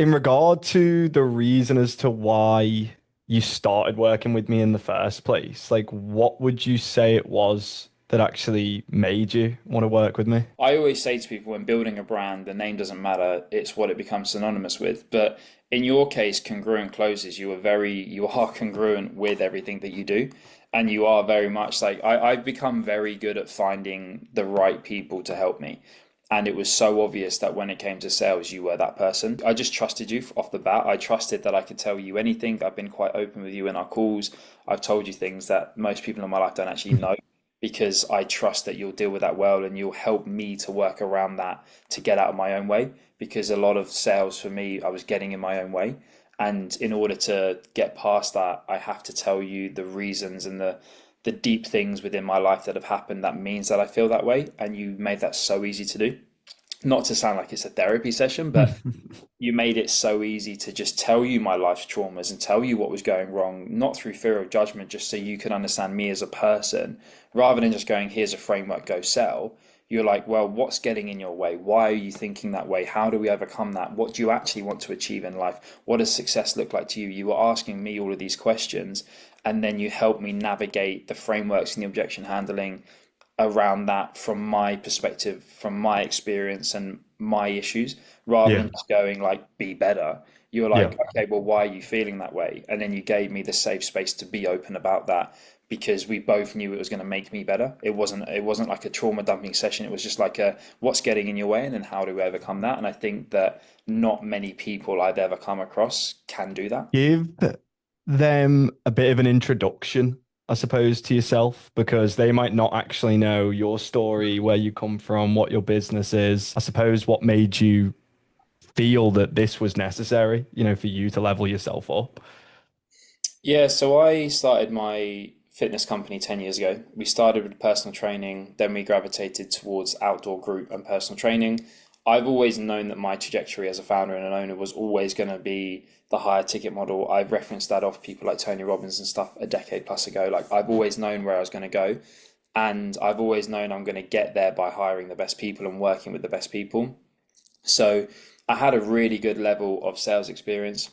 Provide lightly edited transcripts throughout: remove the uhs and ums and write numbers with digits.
In regard to the reason as to why you started working with me in the first place, like what would you say it was that actually made you want to work with me? I always say to people when building a brand, the name doesn't matter, it's what it becomes synonymous with. But in your case, congruent closes, you are congruent with everything that you do. And you are very much like I've become very good at finding the right people to help me. And it was so obvious that when it came to sales, you were that person. I just trusted you off the bat. I trusted that I could tell you anything. I've been quite open with you in our calls. I've told you things that most people in my life don't actually know because I trust that you'll deal with that well and you'll help me to work around that to get out of my own way. Because a lot of sales for me, I was getting in my own way. And in order to get past that, I have to tell you the reasons and the deep things within my life that have happened that means that I feel that way. And you made that so easy to do. Not to sound like it's a therapy session, but you made it so easy to just tell you my life's traumas and tell you what was going wrong, not through fear of judgment, just so you can understand me as a person, rather than just going, here's a framework, go sell. You're like, well, what's getting in your way? Why are you thinking that way? How do we overcome that? What do you actually want to achieve in life? What does success look like to you? You were asking me all of these questions, and then you helped me navigate the frameworks and the objection handling around that from my perspective, from my experience and my issues, rather Yeah. than just going like, be better. You were Yeah. like, okay, well, why are you feeling that way? And then you gave me the safe space to be open about that because we both knew it was going to make me better. It wasn't like a trauma dumping session. It was just like a what's getting in your way and then how do we overcome that? And I think that not many people I've ever come across can do that. Give them a bit of an introduction, I suppose, to yourself, because they might not actually know your story, where you come from, what your business is. I suppose what made you feel that this was necessary, for you to level yourself up. Yeah, so I started my fitness company 10 years ago. We started with personal training, then we gravitated towards outdoor group and personal training. I've always known that my trajectory as a founder and an owner was always going to be the higher ticket model. I've referenced that off people like Tony Robbins and stuff a decade plus ago. Like I've always known where I was going to go, and I've always known I'm going to get there by hiring the best people and working with the best people. So I had a really good level of sales experience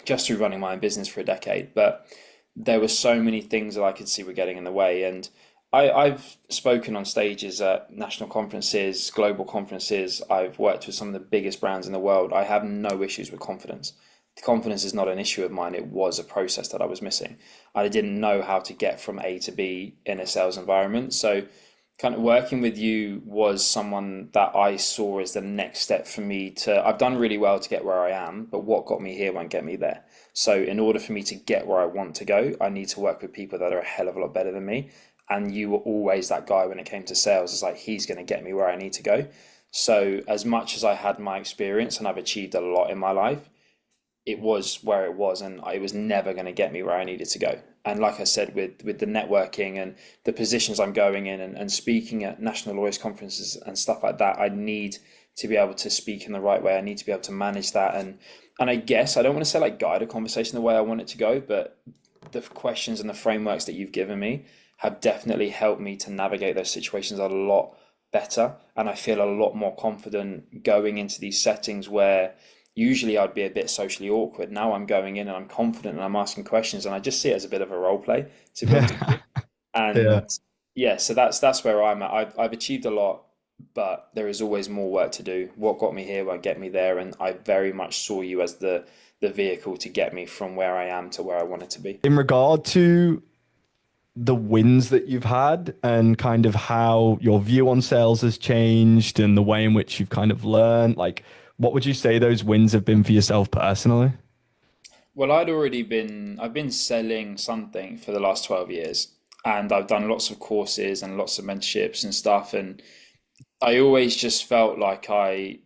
just through running my own business for a decade. But there were so many things that I could see were getting in the way. And I've spoken on stages at national conferences, global conferences. I've worked with some of the biggest brands in the world. I have no issues with confidence. The confidence is not an issue of mine. It was a process that I was missing. I didn't know how to get from A to B in a sales environment. So kind of working with you was someone that I saw as the next step for me to. I've done really well to get where I am, but what got me here won't get me there. So, in order for me to get where I want to go, I need to work with people that are a hell of a lot better than me. And you were always that guy when it came to sales. It's like, he's going to get me where I need to go. So, as much as I had my experience and I've achieved a lot in my life, it was where it was, and it was never going to get me where I needed to go. And like I said, with the networking and the positions I'm going in and speaking at national lawyers conferences and stuff like that, I need to be able to speak in the right way. I need to be able to manage that, and I guess I don't want to say like guide a conversation the way I want it to go, but the questions and the frameworks that you've given me have definitely helped me to navigate those situations a lot better, and I feel a lot more confident going into these settings where usually I'd be a bit socially awkward. Now I'm going in and I'm confident and I'm asking questions, and I just see it as a bit of a role play, to be honest with you. Yeah. And yeah, so that's where I'm at. I've achieved a lot, but there is always more work to do. What got me here won't get me there, and I very much saw you as the vehicle to get me from where I am to where I wanted to be. In regard to the wins that you've had and kind of how your view on sales has changed and the way in which you've kind of learned, like, what would you say those wins have been for yourself personally? Well, I've been selling something for the last 12 years, and I've done lots of courses and lots of mentorships and stuff, and I always just felt like I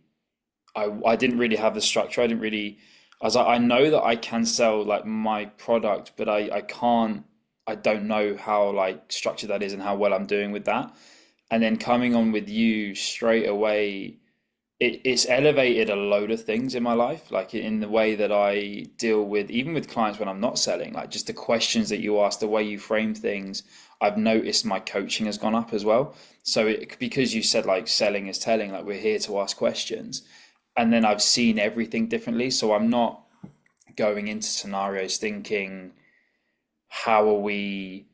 didn't really have the structure. I didn't really. I was like, I know that I can sell like my product, but I can't. I don't know how like structured that is and how well I'm doing with that. And then coming on with you straight away, it's elevated a load of things in my life, like in the way that I deal with, even with clients when I'm not selling, like just the questions that you ask, the way you frame things. I've noticed my coaching has gone up as well. So because you said like selling is telling, like we're here to ask questions. and then I've seen everything differently. So I'm not going into scenarios thinking, how are we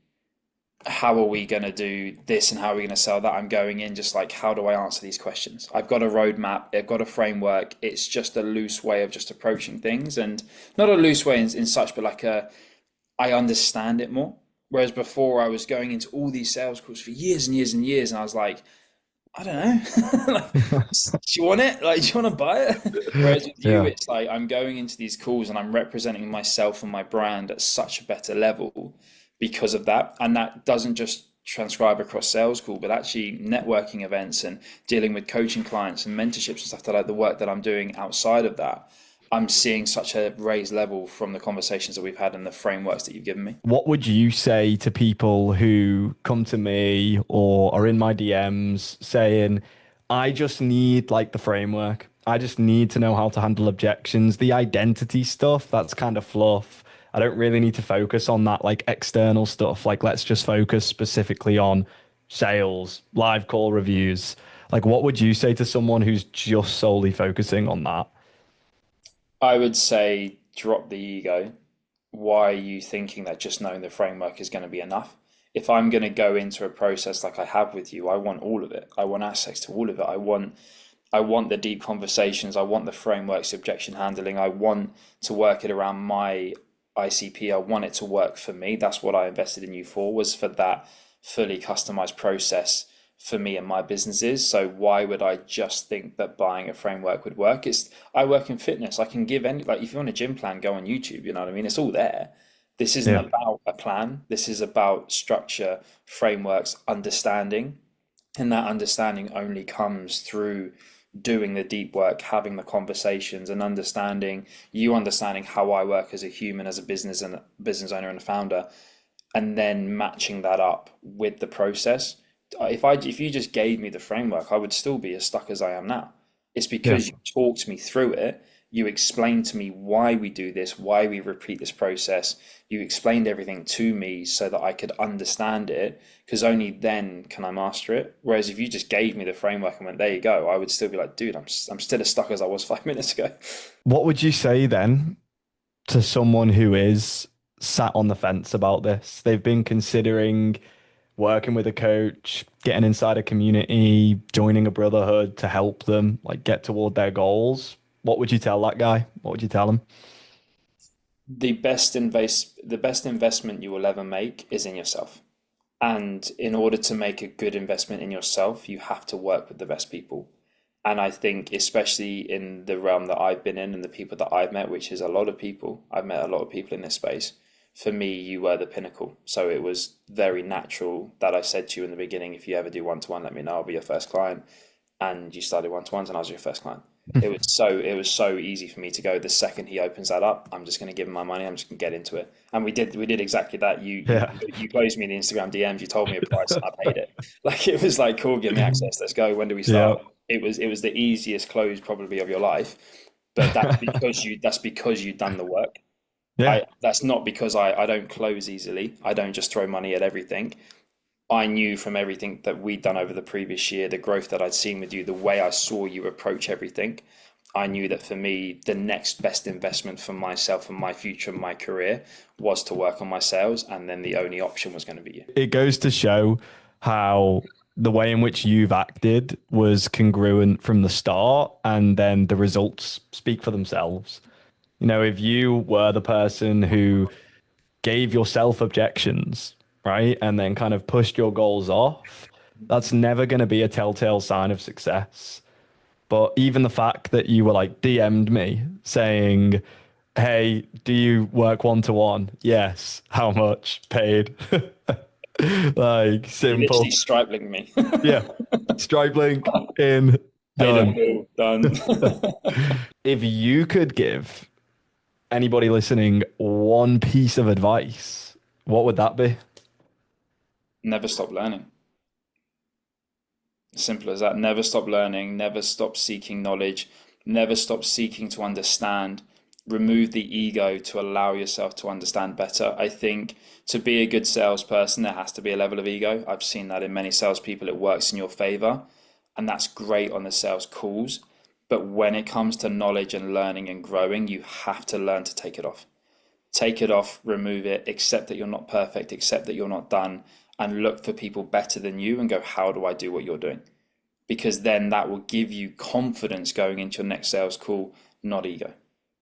how are we going to do this and how are we going to sell that? I'm going in just like, how do I answer these questions? I've got a roadmap, I've got a framework. It's just a loose way of just approaching things, and not a loose way in such, but like I understand it more. Whereas before I was going into all these sales calls for years and years and years, and I was like, I don't know. Like, do you want it? Like, do you want to buy it? Whereas with you, Yeah. it's like I'm going into these calls and I'm representing myself and my brand at such a better level because of that. And that doesn't just transcribe across sales call, but actually networking events and dealing with coaching clients and mentorships and stuff, that like the work that I'm doing outside of that. I'm seeing such a raised level from the conversations that we've had and the frameworks that you've given me. What would you say to people who come to me or are in my DMs saying, I just need like the framework. I just need to know how to handle objections. The identity stuff, that's kind of fluff. I don't really need to focus on that like external stuff. Like, let's just focus specifically on sales, live call reviews. Like, what would you say to someone who's just solely focusing on that? I would say drop the ego. Why are you thinking that just knowing the framework is going to be enough? If I'm going to go into a process like I have with you, I want all of it. I want access to all of it. I want the deep conversations. I want the frameworks, the objection handling. I want to work it around my ICP. I want it to work for me. That's what I invested in you for, was for that fully customized process for me and my businesses. So why would I just think that buying a framework would work? It's I work in fitness. I can give any, like, if you want a gym plan, go on YouTube, you know what I mean? It's all there. This isn't Yeah. about a plan. This is about structure, frameworks, understanding. And that understanding only comes through doing the deep work, having the conversations, and understanding how I work as a human, as a business owner and a founder, and then matching that up with the process. If you just gave me the framework, I would still be as stuck as I am now. It's Yeah. because you talked me through it. You explained to me why we do this, why we repeat this process. You explained everything to me so that I could understand it, because only then can I master it. Whereas if you just gave me the framework and went, there you go, I would still be like, dude, I'm still as stuck as I was 5 minutes ago. What would you say then to someone who is sat on the fence about this? They've been considering working with a coach, getting inside a community, joining a brotherhood to help them like get toward their goals. What would you tell that guy? What would you tell him? The best investment you will ever make is in yourself. And in order to make a good investment in yourself, you have to work with the best people. And I think, especially in the realm that I've been in and the people that I've met, which is a lot of people, I've met a lot of people in this space. For me, you were the pinnacle. So it was very natural that I said to you in the beginning, if you ever do one-to-one, let me know, I'll be your first client. And you started one-to-ones and I was your first client. It was so easy for me to go, the second he opens that up, I'm just going to give him my money. I'm just going to get into it. And we did exactly that. Yeah. You closed me in the Instagram DMs. You told me a price and I paid it. Like, it was like, cool, give me access. Let's go. When do we Yeah. start? It was the easiest close probably of your life. But that's because you've done the work. Yeah. That's not because I don't close easily. I don't just throw money at everything. I knew from everything that we'd done over the previous year, the growth that I'd seen with you, the way I saw you approach everything. I knew that for me, the next best investment for myself and my future and my career was to work on my sales. And then the only option was going to be you. It goes to show how the way in which you've acted was congruent from the start, and then the results speak for themselves. You know, if you were the person who gave yourself objections, right, and then kind of pushed your goals off, that's never going to be a telltale sign of success. But even the fact that you were like DM'd me saying, hey, do you work one to one? Yes. How much? Paid. Like, You literally simple. stripling me. Yeah. Stripe link in, Paid in done. full, done. If you could give anybody listening one piece of advice, what would that be? Never stop learning. Simple as that. Never stop learning, never stop seeking knowledge, never stop seeking to understand. Remove the ego to allow yourself to understand better. I think to be a good salesperson, there has to be a level of ego. I've seen that in many salespeople, it works in your favor, and that's great on the sales calls. But when it comes to knowledge and learning and growing, you have to learn to take it off. Take it off, remove it, accept that you're not perfect, accept that you're not done, and look for people better than you and go, how do I do what you're doing? Because then that will give you confidence going into your next sales call, not ego.